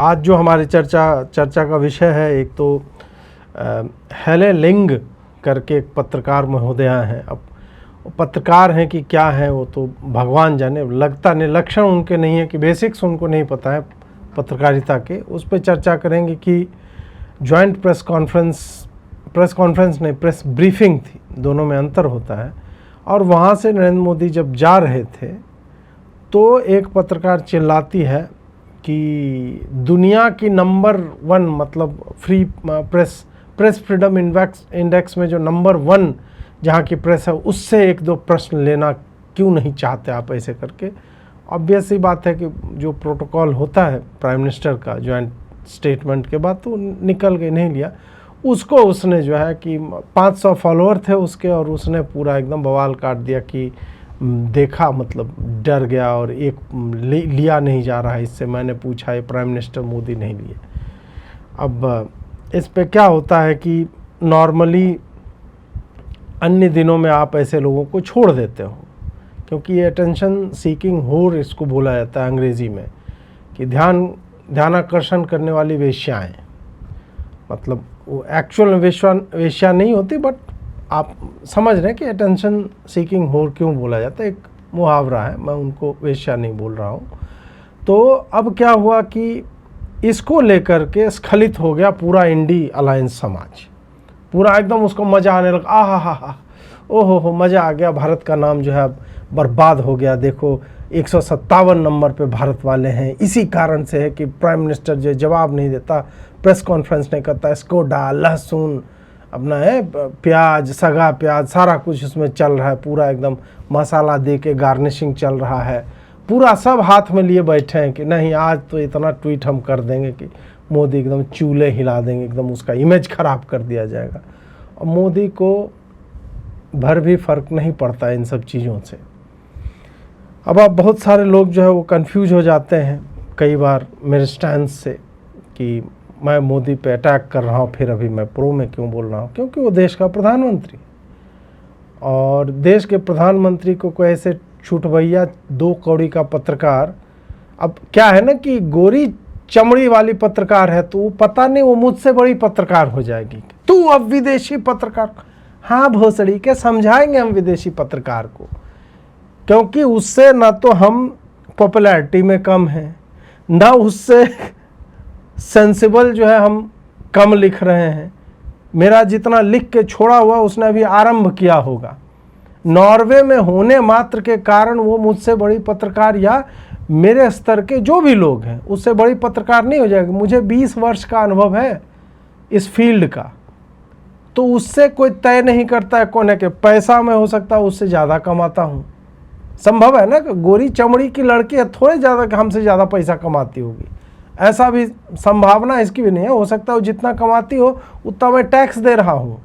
आज जो हमारी चर्चा का विषय है, एक तो हेले लिंग करके एक पत्रकार महोदया हैं। अब पत्रकार हैं कि क्या हैं वो तो भगवान जाने, लगता नहीं, लक्षण उनके नहीं है कि बेसिक्स उनको नहीं पता है पत्रकारिता के। उस पर चर्चा करेंगे कि जॉइंट प्रेस कॉन्फ्रेंस नहीं, प्रेस ब्रीफिंग थी, दोनों में अंतर होता है। और वहाँ से नरेंद्र मोदी जब जा रहे थे तो एक पत्रकार चिल्लाती है कि दुनिया की नंबर 1 मतलब फ्री प्रेस फ्रीडम इंडेक्स में जो नंबर 1 जहाँ की प्रेस है, उससे 1-2 प्रश्न लेना क्यों नहीं चाहते आप, ऐसे करके। ऑब्वियस ही बात है कि जो प्रोटोकॉल होता है प्राइम मिनिस्टर का जॉइंट स्टेटमेंट के बाद, तो निकल गए, नहीं लिया उसको। उसने जो है कि 500 फॉलोअर थे उसके, और उसने पूरा एकदम बवाल काट दिया कि देखा, मतलब डर गया और एक लिया नहीं जा रहा है इससे, मैंने पूछा, ये प्राइम मिनिस्टर मोदी नहीं लिए। अब इस पे क्या होता है कि नॉर्मली अन्य दिनों में आप ऐसे लोगों को छोड़ देते हो, क्योंकि ये अटेंशन सीकिंग होर इसको बोला जाता है अंग्रेज़ी में, कि ध्यानाकर्षण करने वाली वेश्याएँ। मतलब वो एक्चुअल वेश्या नहीं होती, बट आप समझ रहे हैं कि अटेंशन सीकिंग होर क्यों बोला जाता है, एक मुहावरा है, मैं उनको वेश्या नहीं बोल रहा हूँ। तो अब क्या हुआ कि इसको लेकर के स्खलित हो गया पूरा इंडी अलायंस समाज, पूरा एकदम उसको मज़ा आने लगा, हा, ओहो मज़ा आ गया, भारत का नाम जो है अब बर्बाद हो गया, देखो 157 नंबर पे भारत वाले हैं, इसी कारण से है कि प्राइम मिनिस्टर जो जवाब नहीं देता, प्रेस कॉन्फ्रेंस नहीं करता, इसको डाल, लहसुन अपना है, प्याज, सगा प्याज, सारा कुछ उसमें चल रहा है, पूरा एकदम मसाला दे के गार्निशिंग चल रहा है, पूरा सब हाथ में लिए बैठे हैं कि नहीं आज तो इतना ट्वीट हम कर देंगे कि मोदी एकदम चूल्हे हिला देंगे, एकदम उसका इमेज ख़राब कर दिया जाएगा। और मोदी को भर भी फ़र्क नहीं पड़ता इन सब चीज़ों से। अब आप बहुत सारे लोग जो है वो कंफ्यूज हो जाते हैं कई बार मेरे स्टैंड से कि मैं मोदी पे अटैक कर रहा हूँ, फिर अभी मैं प्रो में क्यों बोल रहा हूँ, क्योंकि वो देश का प्रधानमंत्री, और देश के प्रधानमंत्री को कोई ऐसे छूटभैया 2 कौड़ी का पत्रकार, अब क्या है ना कि गोरी चमड़ी वाली पत्रकार है, तो पता नहीं वो मुझसे बड़ी पत्रकार हो जाएगी, तू अब विदेशी पत्रकार। हाँ भोसड़ी के समझाएंगे हम विदेशी पत्रकार को, क्योंकि उससे ना तो हम पॉपुलैरिटी में कम हैं, ना उससे सेंसिबल जो है हम कम लिख रहे हैं। मेरा जितना लिख के छोड़ा हुआ उसने अभी आरंभ किया होगा। नॉर्वे में होने मात्र के कारण वो मुझसे बड़ी पत्रकार या मेरे स्तर के जो भी लोग हैं उससे बड़ी पत्रकार नहीं हो जाएगी। मुझे 20 वर्ष का अनुभव है इस फील्ड का, तो उससे कोई तय नहीं करता है कौन है कि पैसा में हो सकता है उससे ज़्यादा कमाता हूँ। संभव है ना कि गोरी चमड़ी की लड़की है, थोड़े ज़्यादा हमसे ज़्यादा पैसा कमाती होगी, ऐसा भी संभावना इसकी भी नहीं है। हो सकता है वो जितना कमाती हो उतना मैं टैक्स दे रहा हूँ,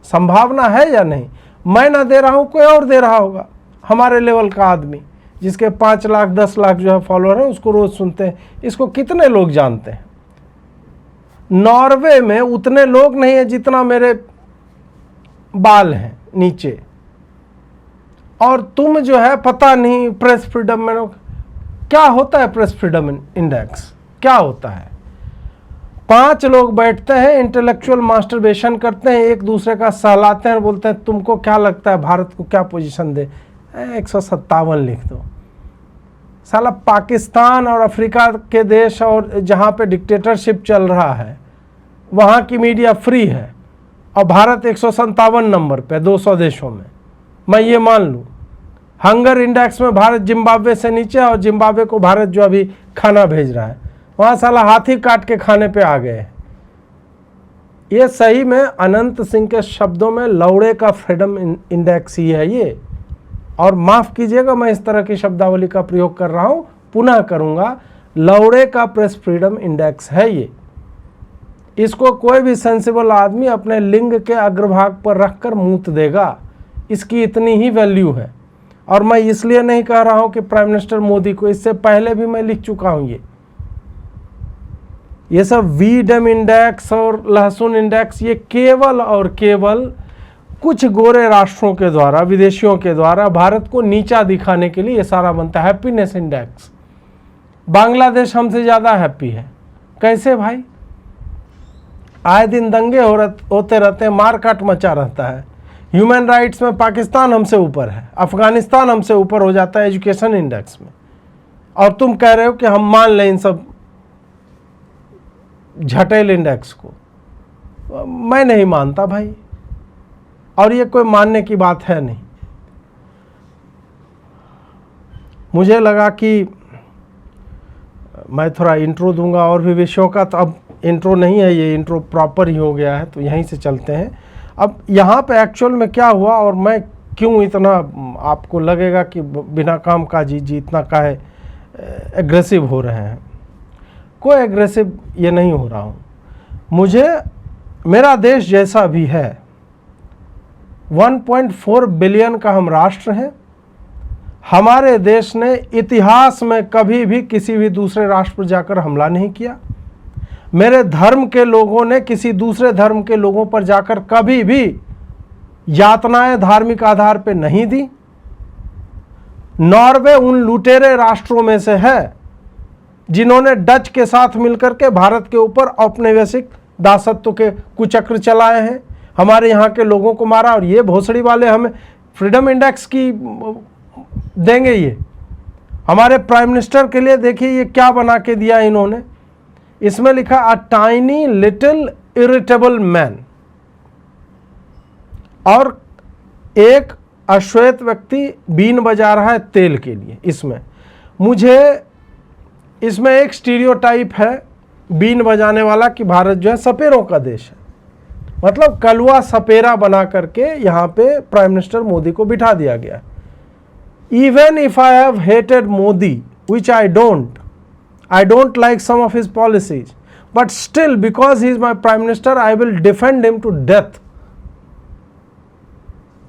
संभावना है या नहीं। मैं ना दे रहा हूँ, कोई और दे रहा होगा, हमारे लेवल का आदमी जिसके 5 लाख 10 लाख जो है फॉलोअर हैं, उसको रोज़ सुनते हैं। इसको कितने लोग जानते हैं? नॉर्वे में उतने लोग नहीं है जितना मेरे बाल हैं नीचे, और तुम जो है पता नहीं प्रेस फ्रीडम में क्या होता है। प्रेस फ्रीडम इंडेक्स क्या होता है? 5 लोग बैठते हैं, इंटेलेक्चुअल मास्टरबेशन करते हैं, एक दूसरे का सहलाते हैं और बोलते हैं तुमको क्या लगता है भारत को क्या पोजीशन दे, 157 लिख दो। साला पाकिस्तान और अफ्रीका के देश और जहाँ पे डिक्टेटरशिप चल रहा है वहाँ की मीडिया फ्री है, और भारत 157 नंबर पे 200 देशों में। मैं ये मान लूँ हंगर इंडेक्स में भारत जिम्बाब्वे से नीचे, और जिम्बाब्वे को भारत जो अभी खाना भेज रहा है, वहाँ साला हाथी काट के खाने पे आ गए। ये सही में अनंत सिंह के शब्दों में लौड़े का फ्रीडम इंडेक्स ही है ये। और माफ़ कीजिएगा मैं इस तरह की शब्दावली का प्रयोग कर रहा हूँ, पुनः करूँगा, लौड़े का प्रेस फ्रीडम इंडेक्स है ये। इसको कोई भी सेंसिबल आदमी अपने लिंग के अग्रभाग पर रखकर मूत देगा, इसकी इतनी ही वैल्यू है। और मैं इसलिए नहीं कह रहा हूँ कि प्राइम मिनिस्टर मोदी को, इससे पहले भी मैं लिख चुका हूँ ये सब वीडम इंडेक्स और लहसुन इंडेक्स, ये केवल और केवल कुछ गोरे राष्ट्रों के द्वारा, विदेशियों के द्वारा भारत को नीचा दिखाने के लिए ये सारा बनता है। हैप्पीनेस इंडेक्स, बांग्लादेश हमसे ज़्यादा हैप्पी है, कैसे भाई? आए दिन दंगे होते रहते हैं, मारकाट मचा रहता है। ह्यूमन राइट्स में पाकिस्तान हमसे ऊपर है, अफगानिस्तान हमसे ऊपर हो जाता है एजुकेशन इंडेक्स में, और तुम कह रहे हो कि हम मान लें इन सब झटेल इंडेक्स को। मैं नहीं मानता भाई, और ये कोई मानने की बात है नहीं। मुझे लगा कि मैं थोड़ा इंट्रो दूंगा और भी विषयों का, तो अब इंट्रो नहीं है, ये इंट्रो प्रॉपर ही हो गया है, तो यहीं से चलते हैं। अब यहाँ पे एक्चुअल में क्या हुआ और मैं क्यों इतना, आपको लगेगा कि बिना काम काजी जी इतना काहे एग्रेसिव हो रहे हैं। कोई एग्रेसिव ये नहीं हो रहा हूँ। मुझे, मेरा देश जैसा भी है, 1.4 बिलियन का हम राष्ट्र हैं। हमारे देश ने इतिहास में कभी भी किसी भी दूसरे राष्ट्र पर जाकर हमला नहीं किया। मेरे धर्म के लोगों ने किसी दूसरे धर्म के लोगों पर जाकर कभी भी यातनाएं धार्मिक आधार पर नहीं दी। नॉर्वे उन लुटेरे राष्ट्रों में से है जिन्होंने डच के साथ मिलकर के भारत के ऊपर औपनिवेशिक दासत्व के कुचक्र चलाए हैं, हमारे यहाँ के लोगों को मारा। और ये भोसड़ी वाले हमें फ्रीडम इंडेक्स की देंगे। ये हमारे प्राइम मिनिस्टर के लिए देखिए ये क्या बना के दिया इन्होंने। इसमें लिखा a tiny little irritable man, और एक अश्वेत व्यक्ति बीन बजा रहा है तेल के लिए। इसमें एक स्टीरियोटाइप है बीन बजाने वाला कि भारत जो है सपेरों का देश है, मतलब कलवा सपेरा बना करके यहाँ पे प्राइम मिनिस्टर मोदी को बिठा दिया गया। Even if I have hated Modi, which I don't like some of his policies, but still because he is my prime minister, I will defend him to death.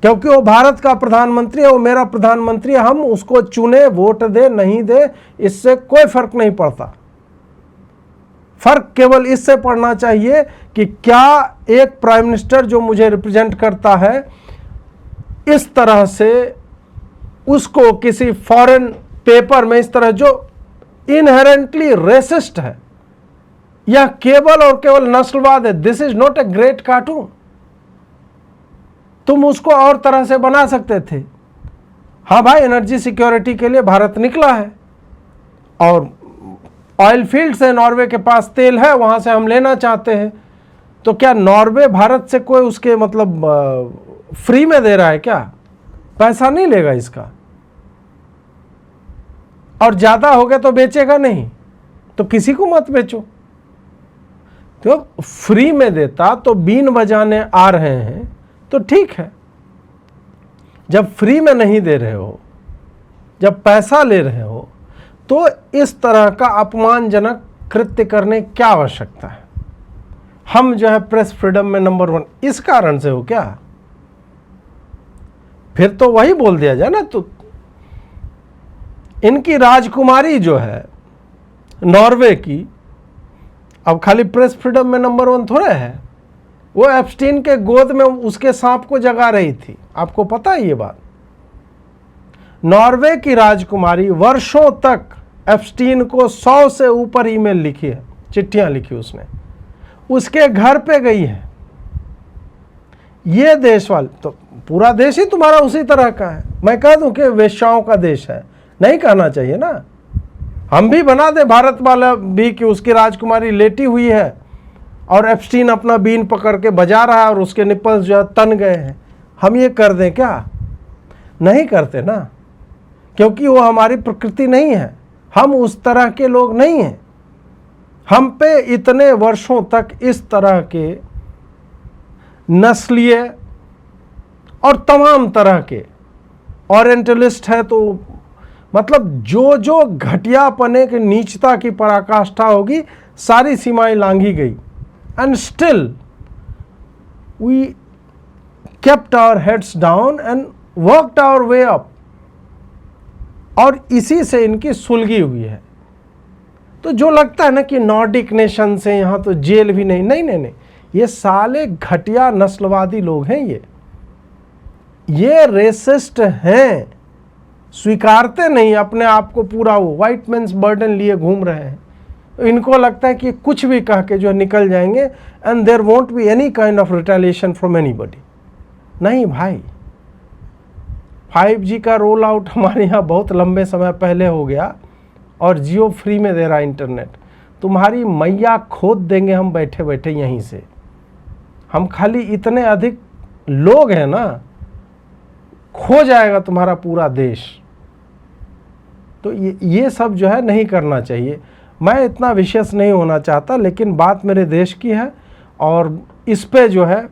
क्योंकि वो भारत का प्रधानमंत्री है, वो मेरा प्रधानमंत्री है। हम उसको चुने, वोट दे नहीं दे, इससे कोई फर्क नहीं पड़ता। फर्क केवल इससे पड़ना चाहिए कि क्या एक प्राइम मिनिस्टर जो मुझे रिप्रेजेंट करता है, इस तरह से उसको किसी फॉरेन पेपर में इस तरह जो इनहेरेंटली रेसिस्ट है, यह केवल और केवल नस्लवाद है। This is not a great cartoon. तुम उसको और तरह से बना सकते थे। हाँ भाई, एनर्जी सिक्योरिटी के लिए भारत निकला है, और ऑयल फील्ड से नॉर्वे के पास तेल है, वहां से हम लेना चाहते हैं। तो क्या नॉर्वे भारत से कोई उसके मतलब फ्री में दे रहा है क्या? पैसा नहीं लेगा इसका, और ज्यादा हो गया तो बेचेगा नहीं, तो किसी को मत बेचो। तो फ्री में देता तो बीन बजाने आ रहे हैं तो ठीक है। जब फ्री में नहीं दे रहे हो, जब पैसा ले रहे हो, तो इस तरह का अपमानजनक कृत्य करने की क्या आवश्यकता है? हम जो है प्रेस फ्रीडम में नंबर 1 इस कारण से हो क्या? फिर तो वही बोल दिया जाए ना। तो इनकी राजकुमारी जो है नॉर्वे की, अब खाली प्रेस फ्रीडम में नंबर 1 थोड़े है, वो एप्स्टीन के गोद में उसके सांप को जगा रही थी। आपको पता है ये बात? नॉर्वे की राजकुमारी वर्षों तक एप्स्टीन को 100 से ऊपर ईमेल लिखी है, चिट्ठियां लिखी उसने, उसके घर पे गई है। ये देश वाले तो पूरा देश ही तुम्हारा उसी तरह का है। मैं कह दूं कि वेश्याओं का देश है, नहीं कहना चाहिए ना। हम भी बना दे भारत वाला भी कि उसकी राजकुमारी लेटी हुई है और एप्स्टीन अपना बीन पकड़ के बजा रहा है और उसके निप्पल्स जो है तन गए हैं। हम ये कर दें क्या? नहीं करते ना, क्योंकि वो हमारी प्रकृति नहीं है। हम उस तरह के लोग नहीं हैं। हम पे इतने वर्षों तक इस तरह के नस्लीय और तमाम तरह के ओरिएंटलिस्ट है, तो मतलब जो जो घटियापने की नीचता की पराकाष्ठा होगी, सारी सीमाएं लांघी गई। And still we kept our heads down and worked our way up, और इसी से इनकी सुलगी हुई है। तो जो लगता है ना कि नॉर्डिक नेशन से यहाँ तो जेल भी नहीं, नहीं नहीं नहीं, ये साले घटिया नस्लवादी लोग हैं। ये रेसिस्ट हैं, स्वीकारते नहीं अपने आप को। पूरा वो व्हाइट मैन्स बर्डन लिए घूम रहे हैं। इनको लगता है कि कुछ भी कह के जो है निकल जाएंगे and there won't be any kind of retaliation from anybody. नहीं भाई, 5G का रोल आउट हमारे यहाँ बहुत लंबे समय पहले हो गया और जियो फ्री में दे रहा इंटरनेट। तुम्हारी मैया खोद देंगे हम बैठे बैठे यहीं से। हम खाली इतने अधिक लोग हैं ना, खो जाएगा तुम्हारा पूरा देश। तो ये सब जो है नहीं करना चाहिए। मैं इतना विशेष नहीं होना चाहता, लेकिन बात मेरे देश की है और इस पे जो है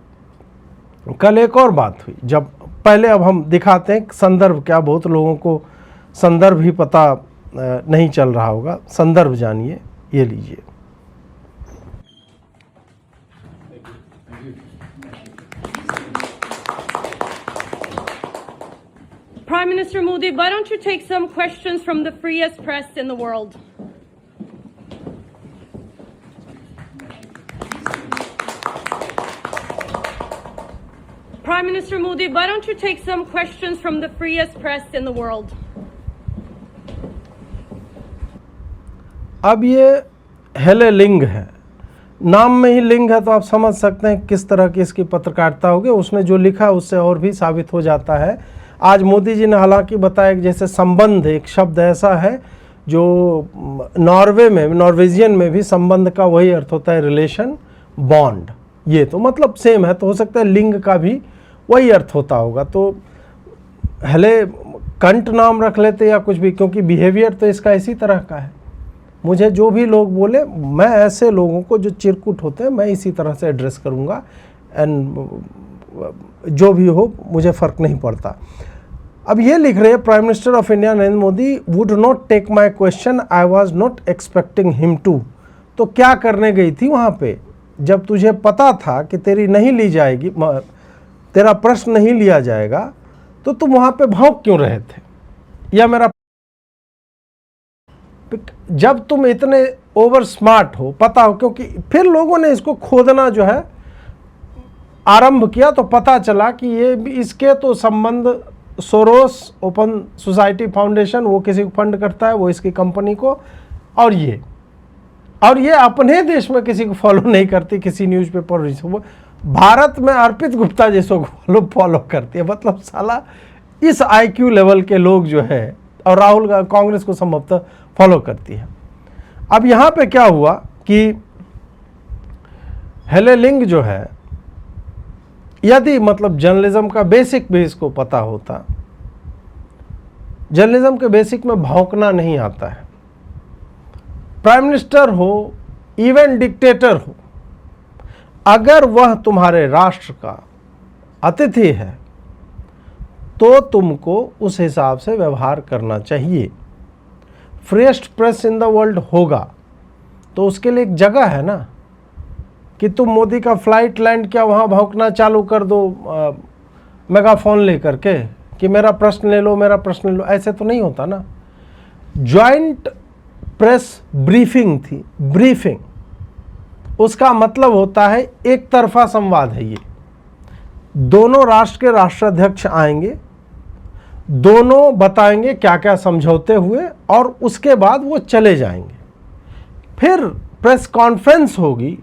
कल एक और बात हुई। जब पहले अब हम दिखाते हैं संदर्भ क्या, बहुत लोगों को संदर्भ ही पता नहीं चल रहा होगा। संदर्भ जानिए, ये लीजिए। Prime Minister Modi, why don't you take some questions from the freest press in the world? Prime Minister Modi, why don't you take some questions from the freest press in the world? अब ये हेले लिंग है, नाम में ही लिंग है, तो आप समझ सकते हैं किस तरह की इसकी पत्रकारिता होगी। उसने जो लिखा उससे और भी साबित हो जाता है। आज मोदी जी ने हालांकि बताया कि जैसे संबंध एक शब्द ऐसा है जो नॉर्वे में, नॉर्वेजियन में भी संबंध का वही अर्थ होता है रिलेशन, बॉन्ड। ये तो मतलब सेम है, तो हो सकता है लिंग का भी वही अर्थ होता होगा। तो हेले कंट नाम रख लेते या कुछ भी, क्योंकि बिहेवियर तो इसका इसी तरह का है। मुझे जो भी लोग बोले, मैं ऐसे लोगों को जो चिरकुट होते हैं मैं इसी तरह से एड्रेस करूँगा, एंड जो भी हो मुझे फ़र्क नहीं पड़ता। अब ये लिख रहे हैं, prime minister of India Narendra Modi would not take my question, I was not expecting him to. तो क्या करने गई थी वहाँ पे, जब तुझे पता था कि तेरी नहीं ली जाएगी, तेरा प्रश्न नहीं लिया जाएगा, तो तुम वहाँ पे भौंक क्यों रहे थे? या मेरा, जब तुम इतने ओवर स्मार्ट हो, पता हो, क्योंकि फिर लोगों ने इसको खोदना जो है आरंभ किया, तो पता चला कि ये इसके तो संबंध सोरोस ओपन सोसाइटी फाउंडेशन, वो किसी को फंड करता है, वो इसकी कंपनी को, और ये अपने देश में किसी को फॉलो नहीं करती, किसी न्यूज़पेपर, वो भारत में अर्पित गुप्ता जैसों को फॉलो करती है। मतलब साला इस IQ लेवल के लोग जो है, और राहुल गांधी कांग्रेस को संभवतः फॉलो करती है। अब यहाँ पे क्या हुआ कि हेले लिंग जो है, यदि मतलब जर्नलिज्म का बेसिक भी इसको पता होता, जर्नलिज्म के बेसिक में भौंकना नहीं आता है। प्राइम मिनिस्टर हो, इवन डिक्टेटर हो, अगर वह तुम्हारे राष्ट्र का अतिथि है तो तुमको उस हिसाब से व्यवहार करना चाहिए। Freest press in the world होगा तो उसके लिए एक जगह है ना, कि तुम मोदी का फ्लाइट लैंड किया, वहाँ भौंकना चालू कर दो मेगाफोन लेकर के कि मेरा प्रश्न ले लो, मेरा प्रश्न ले लो। ऐसे तो नहीं होता ना। जॉइंट प्रेस ब्रीफिंग थी, ब्रीफिंग उसका मतलब होता है एक तरफा संवाद है। ये दोनों राष्ट्र के राष्ट्राध्यक्ष आएंगे, दोनों बताएंगे क्या क्या समझौते हुए, और उसके बाद वो चले जाएंगे। फिर प्रेस कॉन्फ्रेंस होगी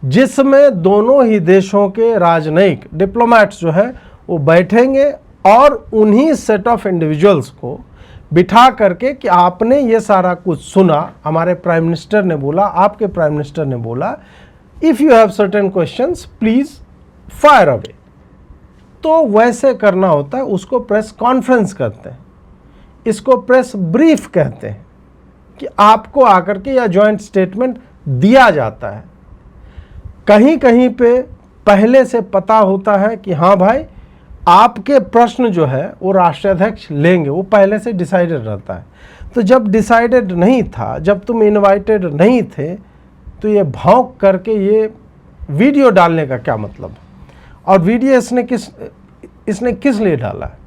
जिसमें दोनों ही देशों के राजनयिक डिप्लोमैट्स जो है वो बैठेंगे और उन्हीं सेट ऑफ इंडिविजुअल्स को बिठा करके कि आपने ये सारा कुछ सुना, हमारे प्राइम मिनिस्टर ने बोला, आपके प्राइम मिनिस्टर ने बोला, if you have certain questions please fire away. तो वैसे करना होता है, उसको प्रेस कॉन्फ्रेंस कहते हैं, इसको प्रेस ब्रीफ कहते हैं, कि आपको आकर के या जॉइंट स्टेटमेंट दिया जाता है। कहीं कहीं पे पहले से पता होता है कि हाँ भाई आपके प्रश्न जो है वो राष्ट्राध्यक्ष लेंगे, वो पहले से डिसाइडेड रहता है। तो जब डिसाइडेड नहीं था, जब तुम इनवाइटेड नहीं थे, तो ये भौंक करके ये वीडियो डालने का क्या मतलब? और वीडियो इसने किस लिए डाला है?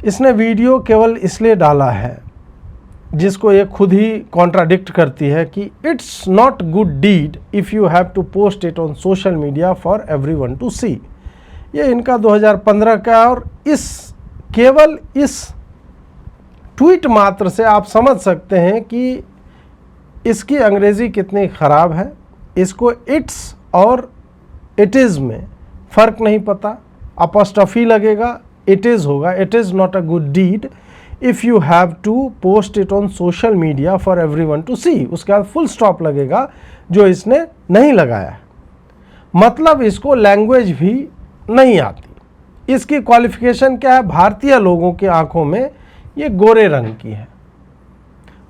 इसने वीडियो केवल इसलिए डाला है, जिसको ये खुद ही कॉन्ट्राडिक्ट करती है, कि it's not good deed if you have to post it on social media for everyone to see. ये इनका 2015 का, और केवल इस ट्वीट मात्र से आप समझ सकते हैं कि इसकी अंग्रेज़ी कितनी ख़राब है, इसको इट्स और इट इज़ में फ़र्क नहीं पता, अपॉस्ट्रोफी लगेगा, इट इज़ होगा, it is not a good deed if you have to post it on social media for everyone to see. उसके बाद फुल स्टॉप लगेगा जो इसने नहीं लगाया है, मतलब इसको लैंग्वेज भी नहीं आती। इसकी क्वालिफिकेशन क्या है, भारतीय लोगों की आंखों में ये गोरे रंग की है,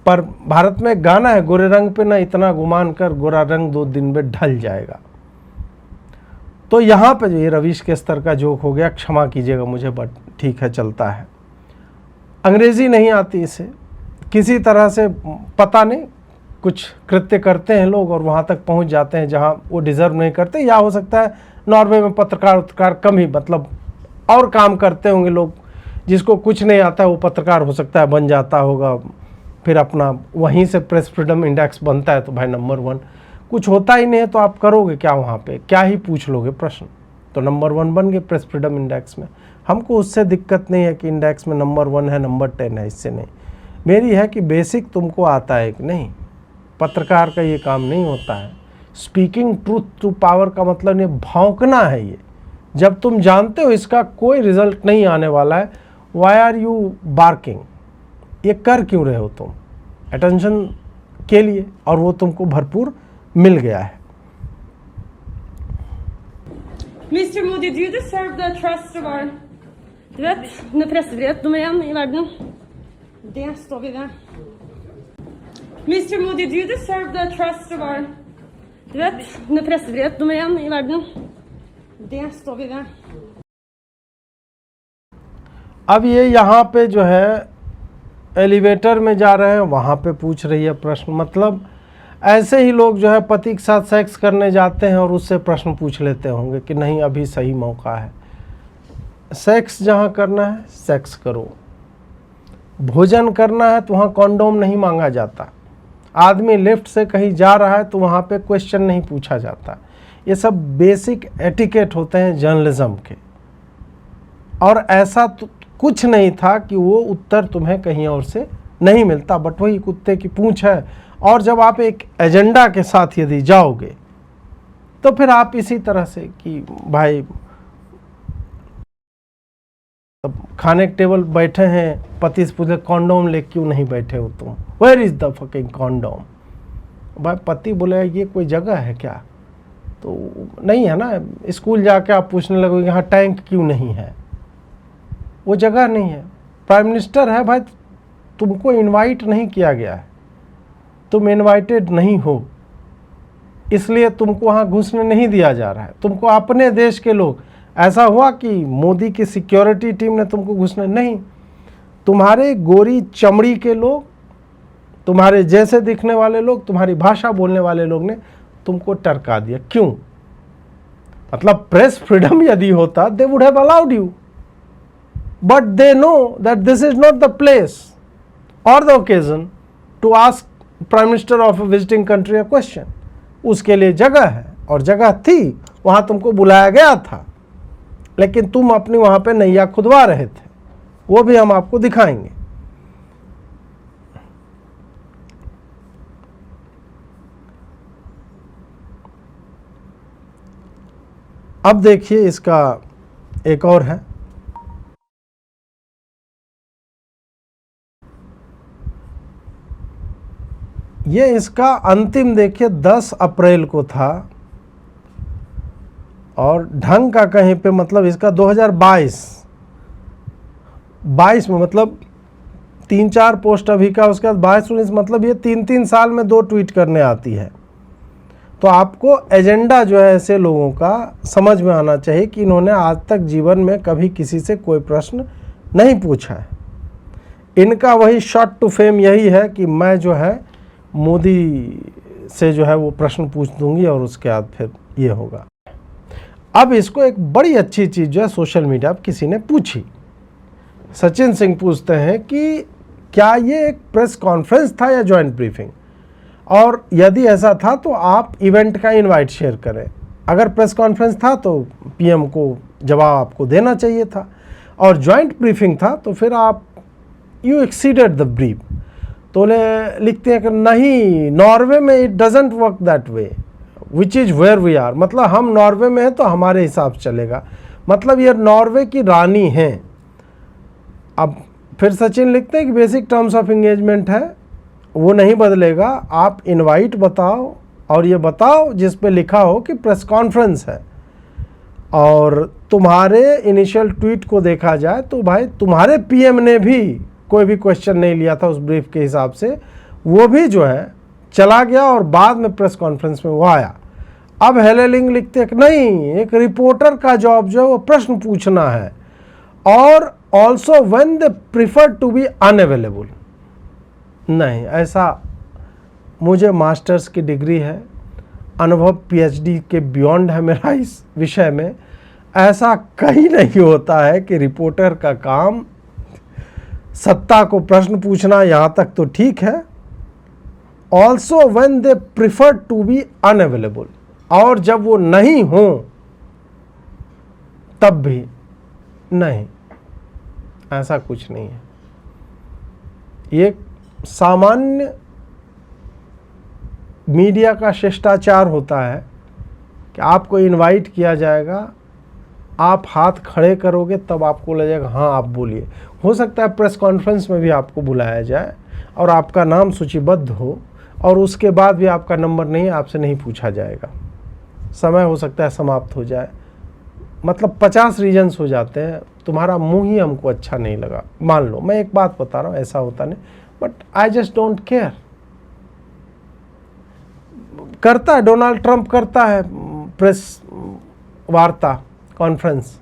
पर भारत में एक गाना है, गोरे रंग पे ना इतना गुमान कर, गोरा रंग 2 दिन में ढल जाएगा। तो यहाँ पे जो ये रवीश के स्तर का जोक हो गया, क्षमा कीजिएगा मुझे, बट ठीक है, चलता है। अंग्रेज़ी नहीं आती इसे, किसी तरह से पता नहीं कुछ कृत्य करते हैं लोग और वहाँ तक पहुँच जाते हैं जहाँ वो डिज़र्व नहीं करते, या हो सकता है नॉर्वे में पत्रकार कम ही, मतलब और काम करते होंगे लोग, जिसको कुछ नहीं आता है वो पत्रकार हो सकता है बन जाता होगा, फिर अपना वहीं से प्रेस फ्रीडम इंडेक्स बनता है, तो भाई नंबर 1 कुछ होता ही नहीं है तो आप करोगे क्या वहाँ पे, क्या ही पूछ लोगे प्रश्न, तो नंबर 1 बन गए प्रेस फ्रीडम इंडेक्स में। हमको उससे दिक्कत नहीं है कि इंडेक्स में नंबर 1 है, नंबर 10 है, इससे नहीं। मेरी है कि बेसिक तुमको आता है कि नहीं। पत्रकार का ये काम नहीं होता है। स्पीकिंग ट्रूथ टू पावर का मतलब ये भौंकना है। ये जब तुम जानते हो इसका कोई रिजल्ट नहीं आने वाला है, वाई आर यू बार्किंग, ये कर क्यों रहे हो तुम, अटेंशन के लिए, और वो तुमको भरपूर मिल गया है। Mr. Modi, do you deserve the trust of our... Du vet, när pressfrihet nummer 1 i världen. Det står vi ved. Mr. Modi, do you deserve the trust of our... Du vet, när pressfrihet nummer 1 i världen. Det står vi ved. अब ये यहाँ पे जो है elevator में जा रहे हैं, वहाँ पे पूछ रही है प्रश्न। मतलब ऐसे ही लोग जो है पति के साथ सेक्स करने जाते हैं और उससे प्रश्न पूछ लेते होंगे कि नहीं अभी सही मौका है। सेक्स जहाँ करना है सेक्स करो, भोजन करना है तो वहाँ कॉन्डोम नहीं मांगा जाता। आदमी लिफ्ट से कहीं जा रहा है तो वहाँ पे क्वेश्चन नहीं पूछा जाता। ये सब बेसिक एटिकेट होते हैं जर्नलिज्म के, और ऐसा तो कुछ नहीं था कि वो उत्तर तुम्हें कहीं और से नहीं मिलता, बट वही कुत्ते की पूंछ है। और जब आप एक एजेंडा के साथ यदि जाओगे तो फिर आप इसी तरह से कि भाई खाने के टेबल बैठे हैं, पति से पूछे कॉन्डोम ले क्यों नहीं बैठे हो तुम, where is the fucking condom. भाई पति बोले ये कोई जगह है क्या, तो नहीं है ना। स्कूल जाके आप पूछने लगोगे यहाँ टैंक क्यों नहीं है, वो जगह नहीं है। प्राइम मिनिस्टर है भाई, तुमको इनवाइट नहीं किया गया है, तुम इनवाइटेड नहीं हो, इसलिए तुमको वहाँ घुसने नहीं दिया जा रहा है। तुमको अपने देश के लोग, ऐसा हुआ कि मोदी की सिक्योरिटी टीम ने तुमको घुसने नहीं, तुम्हारे गोरी चमड़ी के लोग, तुम्हारे जैसे दिखने वाले लोग, तुम्हारी भाषा बोलने वाले लोग ने तुमको टरका दिया। क्यों? मतलब प्रेस फ्रीडम यदि होता they would have allowed you, but they know that this is not the place or the occasion to ask prime minister of a visiting country a question. उसके लिए जगह है और जगह थी, वहां तुमको बुलाया गया था, लेकिन तुम अपनी वहां पे नैया खुदवा रहे थे, वो भी हम आपको दिखाएंगे। अब देखिए इसका एक और है, ये इसका अंतिम देखिए 10 अप्रैल को था, और ढंग का कहीं पे मतलब इसका 2022 में, मतलब 3-4 पोस्ट अभी का, उसके बाद 22-19, मतलब ये 3-3 साल में 2 ट्वीट करने आती है। तो आपको एजेंडा जो है ऐसे लोगों का समझ में आना चाहिए कि इन्होंने आज तक जीवन में कभी किसी से कोई प्रश्न नहीं पूछा है। इनका वही शॉर्ट टू फेम यही है कि मैं जो है मोदी से जो है वो प्रश्न पूछ दूंगी और उसके बाद फिर ये होगा। अब इसको एक बड़ी अच्छी चीज़ जो है सोशल मीडिया पर किसी ने पूछी। सचिन सिंह पूछते हैं कि क्या ये एक प्रेस कॉन्फ्रेंस था या जॉइंट ब्रीफिंग, और यदि ऐसा था तो आप इवेंट का इनवाइट शेयर करें। अगर प्रेस कॉन्फ्रेंस था तो पीएम को जवाब आपको देना चाहिए था, और जॉइंट ब्रीफिंग था तो फिर आप यू एक्सीडेड द ब्रीफ। तो लिखते हैं कि नहीं, नॉर्वे में it doesn't work that way which is where we are, मतलब हम नॉर्वे में हैं तो हमारे हिसाब चलेगा, मतलब ये नॉर्वे की रानी हैं। अब फिर सचिन लिखते हैं कि बेसिक टर्म्स ऑफ इंगेजमेंट है, वो नहीं बदलेगा, आप इनवाइट बताओ और ये बताओ जिस पे लिखा हो कि प्रेस कॉन्फ्रेंस है। और तुम्हारे इनिशियल ट्वीट को देखा जाए तो भाई तुम्हारे पीएम ने भी कोई भी क्वेश्चन नहीं लिया था उस ब्रीफ के हिसाब से, वो भी जो है चला गया और बाद में प्रेस कॉन्फ्रेंस में वो आया। अब हेले लिंग लिखते हैं कि नहीं, एक रिपोर्टर का जॉब जो है वो प्रश्न पूछना है, और also when they prefer to be unavailable. नहीं, ऐसा, मुझे मास्टर्स की डिग्री है, अनुभव पीएचडी के बियॉन्ड है मेरा इस विषय में, ऐसा कहीं नहीं होता है कि रिपोर्टर का काम सत्ता को प्रश्न पूछना, यहाँ तक तो ठीक है, also when they prefer to be unavailable, और जब वो नहीं हो तब भी नहीं, ऐसा कुछ नहीं है। ये सामान्य मीडिया का शिष्टाचार होता है कि आपको इनवाइट किया जाएगा, आप हाथ खड़े करोगे तब आपको लगेगा हाँ आप बोलिए। हो सकता है प्रेस कॉन्फ्रेंस में भी आपको बुलाया जाए और आपका नाम सूचीबद्ध हो, और उसके बाद भी आपका नंबर नहीं, आपसे नहीं पूछा जाएगा, समय हो सकता है समाप्त हो जाए, मतलब 50 रीजन्स हो जाते हैं, तुम्हारा मुंह ही हमको अच्छा नहीं लगा, मान लो, मैं एक बात बता रहा हूँ, ऐसा होता नहीं, but I just don't care. करता है, डोनाल्ड ट्रंप करता है प्रेस वार्ता कॉन्फ्रेंस,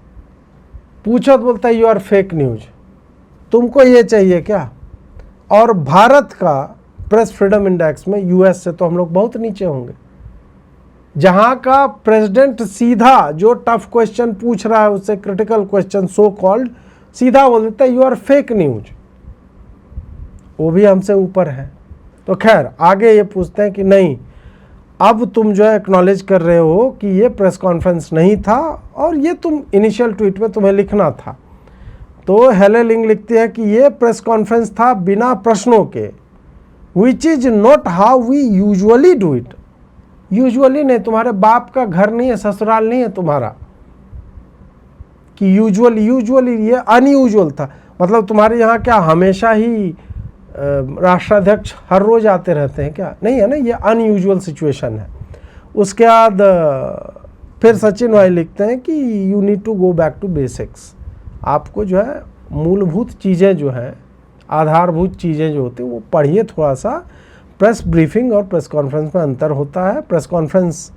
पूछो तो बोलता है यू आर फेक न्यूज, तुमको ये चाहिए क्या? और भारत का प्रेस फ्रीडम इंडेक्स में यूएस से तो हम लोग बहुत नीचे होंगे, जहां का प्रेसिडेंट सीधा जो टफ क्वेश्चन पूछ रहा है उससे क्रिटिकल क्वेश्चन सो कॉल्ड सीधा बोल देता है यू आर फेक न्यूज, वो भी हमसे ऊपर है। तो खैर आगे ये पूछते हैं कि नहीं, अब तुम जो है एक्नॉलेज कर रहे हो कि ये प्रेस कॉन्फ्रेंस नहीं था और ये तुम इनिशियल ट्वीट में तुम्हें लिखना था। तो हेले लिंग लिखती है कि ये प्रेस कॉन्फ्रेंस था बिना प्रश्नों के, which is not how we usually do it. Usually नहीं, तुम्हारे बाप का घर नहीं है, ससुराल नहीं है तुम्हारा कि यूजुअली ये अनयूजुअल था, मतलब तुम्हारे यहाँ क्या हमेशा ही राष्ट्राध्यक्ष हर रोज आते रहते हैं क्या? नहीं है ना, ये अनयूजुअल सिचुएशन है। उसके बाद फिर सचिन भाई लिखते हैं कि you need to go back to basics, आपको जो है मूलभूत चीज़ें जो हैं, आधारभूत चीज़ें जो होती हैं वो पढ़िए थोड़ा सा। प्रेस ब्रीफिंग और प्रेस कॉन्फ्रेंस में अंतर होता है। प्रेस कॉन्फ्रेंस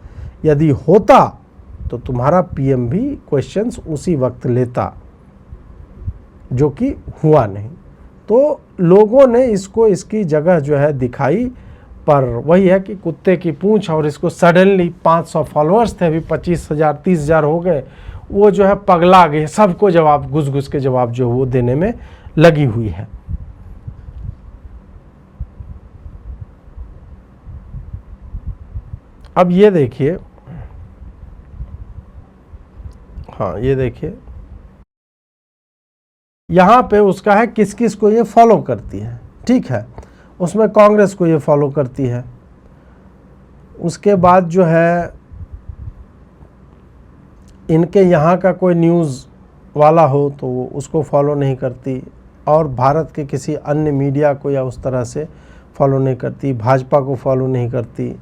यदि होता तो तुम्हारा पीएम भी क्वेश्चंस उसी वक्त लेता, जो कि हुआ नहीं। तो लोगों ने इसको इसकी जगह जो है दिखाई, पर वही है कि कुत्ते की पूंछ, और इसको सडनली 500 फॉलोअर्स थे, अभी 25,000 30,000 हो गए, वो जो है पगला गए, सबको जवाब घुस घुस के जवाब जो वो देने में लगी हुई है। अब ये देखिए, हाँ ये देखिए यहाँ पे उसका है किस किस को ये फॉलो करती है, ठीक है, उसमें कांग्रेस को ये फॉलो करती है। उसके बाद जो है इनके यहाँ का कोई न्यूज़ वाला हो तो वो उसको फॉलो नहीं करती, और भारत के किसी अन्य मीडिया को या उस तरह से फॉलो नहीं करती, भाजपा को फॉलो नहीं करती।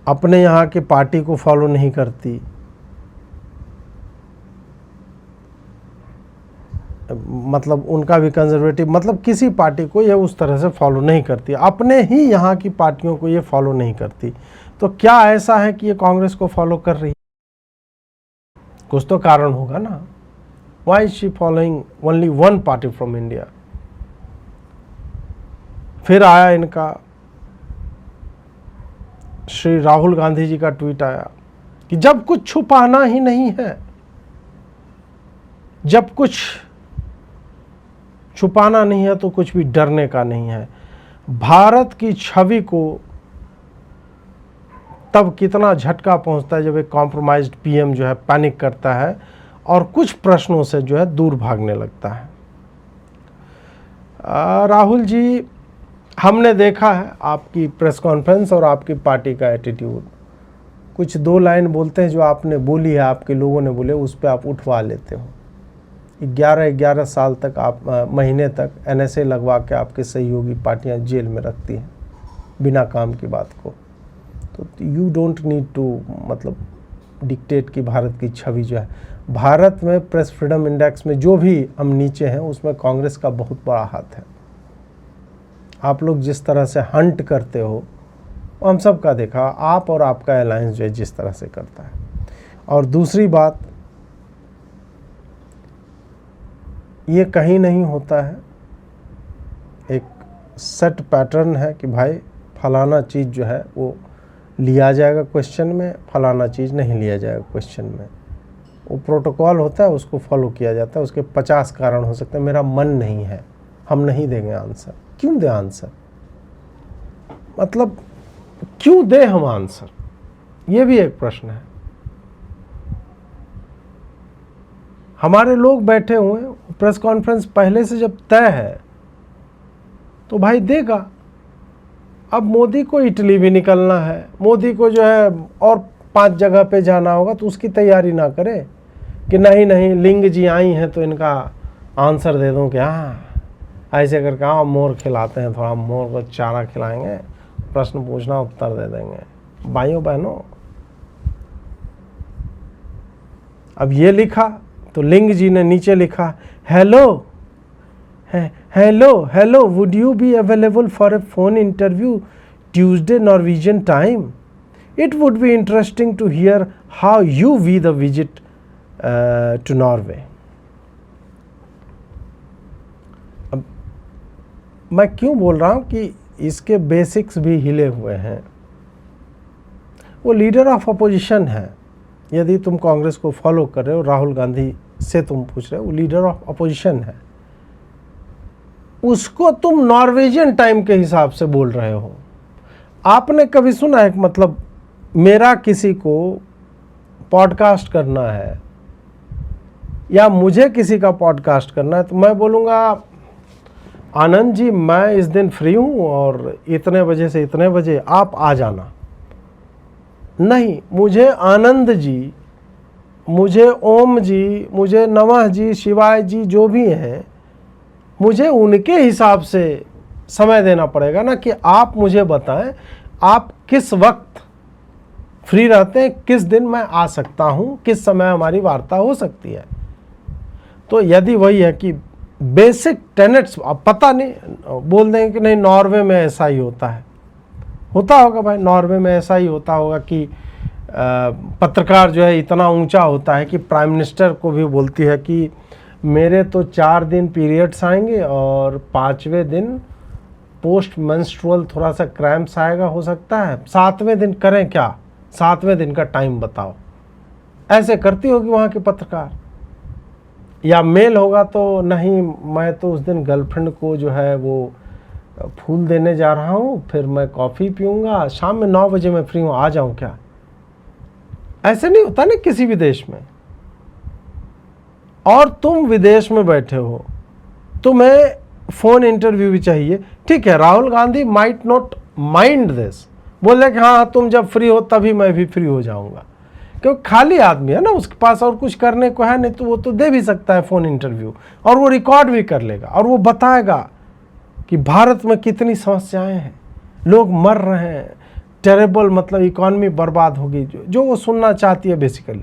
अपने यहाँ की पार्टी को फॉलो नहीं करती, मतलब उनका भी कंजर्वेटिव, मतलब किसी पार्टी को ये उस तरह से फॉलो नहीं करती, अपने ही यहाँ की पार्टियों को ये फॉलो नहीं करती। तो क्या ऐसा है कि ये कांग्रेस को फॉलो कर रही है? कुछ तो कारण होगा ना। Why is she following only one party from India? फिर आया इनका श्री राहुल गांधी जी का ट्वीट आया कि जब कुछ छुपाना ही नहीं है, जब कुछ छुपाना नहीं है तो कुछ भी डरने का नहीं है। भारत की छवि को तब कितना झटका पहुंचता है जब एक कॉम्प्रोमाइज्ड पीएम जो है पैनिक करता है और कुछ प्रश्नों से जो है दूर भागने लगता है। राहुल जी, हमने देखा है आपकी प्रेस कॉन्फ्रेंस और आपकी पार्टी का एटीट्यूड। कुछ 2 लाइन बोलते हैं जो आपने बोली है, आपके लोगों ने बोले, उस पर आप उठवा लेते हो। 11 साल तक आप महीने तक NSA लगवा के आपके सहयोगी पार्टियां जेल में रखती हैं बिना काम की बात को। तो यू डोंट नीड टू मतलब डिक्टेट कि भारत की छवि जो है, भारत में प्रेस फ्रीडम इंडेक्स में जो भी हम नीचे हैं उसमें कांग्रेस का बहुत बड़ा हाथ है। आप लोग जिस तरह से हंट करते हो हम सब का देखा, आप और आपका अलायंस जो है जिस तरह से करता है। और दूसरी बात, ये कहीं नहीं होता है, एक सेट पैटर्न है कि भाई फलाना चीज़ जो है वो लिया जाएगा क्वेश्चन में, फलाना चीज़ नहीं लिया जाएगा क्वेश्चन में। वो प्रोटोकॉल होता है, उसको फॉलो किया जाता है। उसके 50 कारण हो सकते हैं। मेरा मन नहीं है, हम नहीं देंगे आंसर। क्यों दे आंसर? मतलब क्यों दे हम आंसर? ये भी एक प्रश्न है। हमारे लोग बैठे हुए हैं, प्रेस कॉन्फ्रेंस पहले से जब तय है तो भाई देगा। अब मोदी को इटली भी निकलना है, मोदी को जो है और 5 जगह पे जाना होगा, तो उसकी तैयारी ना करे कि नहीं लिंग जी आई हैं तो इनका आंसर दे दूं क्या, ऐसे करके हाँ मोर खिलाते हैं, थोड़ा मोर को चारा खिलाएंगे, प्रश्न पूछना उत्तर दे देंगे। भाइयों बहनों, अब ये लिखा तो लिंग जी ने नीचे लिखा hello would you be available for a phone interview Tuesday Norwegian time? It would be interesting to hear how you view the visit to Norway. अब मैं क्यों बोल रहा हूँ कि इसके बेसिक्स भी हिले हुए हैं। वो लीडर ऑफ अपोजिशन है। यदि तुम कांग्रेस को फॉलो कर रहे हो, राहुल गांधी से तुम पूछ रहे हो, वो लीडर ऑफ अपोजिशन है, उसको तुम नॉर्वेजियन टाइम के हिसाब से बोल रहे हो। आपने कभी सुना है मतलब मेरा किसी को पॉडकास्ट करना है या मुझे किसी का पॉडकास्ट करना है तो मैं बोलूँगा आनंद जी मैं इस दिन फ्री हूँ और इतने बजे से इतने बजे आप आ जाना? नहीं, मुझे आनंद जी, मुझे ओम जी, मुझे नमः जी, शिवाय जी जो भी हैं, मुझे उनके हिसाब से समय देना पड़ेगा ना कि आप मुझे बताएं आप किस वक्त फ्री रहते हैं, किस दिन मैं आ सकता हूं, किस समय हमारी वार्ता हो सकती है। तो यदि वही है कि बेसिक टेनेट्स, अब पता नहीं बोल देंगे कि नहीं नॉर्वे में ऐसा ही होता है, होता होगा भाई, नॉर्वे में ऐसा ही होता होगा कि पत्रकार जो है इतना ऊंचा होता है कि प्राइम मिनिस्टर को भी बोलती है कि मेरे तो 4 दिन पीरियड्स आएंगे और 5वें दिन पोस्ट मेंस्ट्रुअल थोड़ा सा क्रैम्प्स आएगा, हो सकता है 7वें दिन करें क्या, 7वें दिन का टाइम बताओ। ऐसे करती होगी वहाँ के पत्रकार। या मेल होगा तो नहीं मैं तो उस दिन गर्लफ्रेंड को जो है वो फूल देने जा रहा हूँ, फिर मैं कॉफ़ी पीऊँगा, शाम में 9 बजे मैं फ्री हूँ, आ जाऊँ क्या? ऐसे नहीं होता ना किसी भी देश में। और तुम विदेश में बैठे हो, तुम्हें फ़ोन इंटरव्यू भी चाहिए, ठीक है। Rahul Gandhi might not mind this, बोले कि हाँ तुम जब फ्री हो तभी मैं भी फ्री हो जाऊँगा, क्योंकि खाली आदमी है ना, उसके पास और कुछ करने को है नहीं, तो वो तो दे भी सकता है फ़ोन इंटरव्यू और वो रिकॉर्ड भी कर लेगा और वो बताएगा कि भारत में कितनी समस्याएं हैं, लोग मर रहे हैं, टेरेबल मतलब इकॉनमी बर्बाद होगी, जो वो सुनना चाहती है बेसिकली।